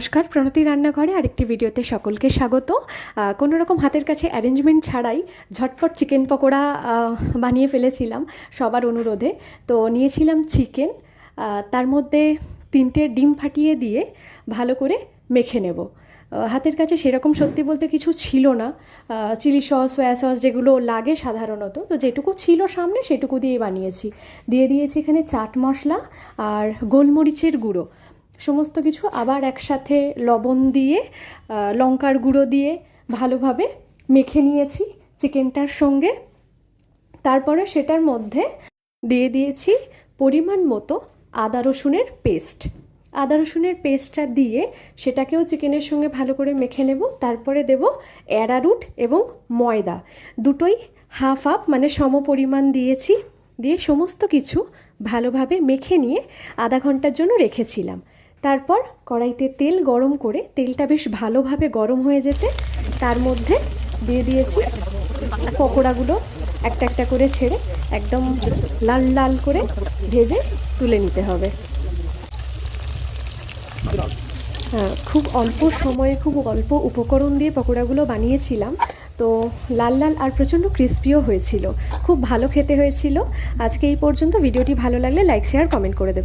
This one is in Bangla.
নমস্কার, প্রণতি রান্নাঘরে আরেকটি ভিডিওতে সকলকে স্বাগত। কোনো রকম হাতের কাছে অ্যারেঞ্জমেন্ট ছাড়াই ঝটপট চিকেন পকোড়া বানিয়ে ফেলেছিলাম সবার অনুরোধে। তো নিয়েছিলাম চিকেন, তার মধ্যে 3টে ডিম ফাটিয়ে দিয়ে ভালো করে মেখে নেব। হাতের কাছে সেরকম সত্যি বলতে কিছু ছিল না, চিলি সস সয়া সস যেগুলো লাগে সাধারণত, তো যেটুকু ছিল সামনে সেটুকু দিয়ে বানিয়েছি। দিয়ে দিয়েছি এখানে চাট মশলা আর গোলমরিচের গুঁড়ো, সমস্ত কিছু আবার একসাথে লবণ দিয়ে লঙ্কার গুঁড়ো দিয়ে ভালোভাবে মেখে নিয়েছি চিকেনটার সঙ্গে। তারপরে সেটার মধ্যে দিয়ে দিয়েছি পরিমাণ মতো আদা রসুনের পেস্ট। আদা রসুনের পেস্টটা দিয়ে সেটাকেও চিকেনের সঙ্গে ভালো করে মেখে নেব। তারপরে দেব অ্যারারুট এবং ময়দা, দুটোই হাফ হাফ মানে সম পরিমাণ দিয়েছি। দিয়ে সমস্ত কিছু ভালোভাবে মেখে নিয়ে আধা ঘন্টার জন্য রেখেছিলাম। তারপর কড়াইতে তেল গরম করে তেলটা বেশ ভালোভাবে গরম হয়ে যেতে তার মধ্যে দিয়ে দিয়েছি পকোড়াগুলো, একটা একটা করে ছেড়ে একদম লাল লাল করে ভেজে তুলে নিতে হবে। খুব অল্প সময়ে খুব অল্প উপকরণ দিয়ে পকোড়াগুলো বানিয়েছিলাম, তো লাল লাল আর প্রচণ্ড ক্রিস্পিও হয়েছিল, খুব ভালো খেতে হয়েছিল। আজকে এই পর্যন্ত। ভিডিওটি ভালো লাগলে লাইক শেয়ার কমেন্ট করে দেবেন।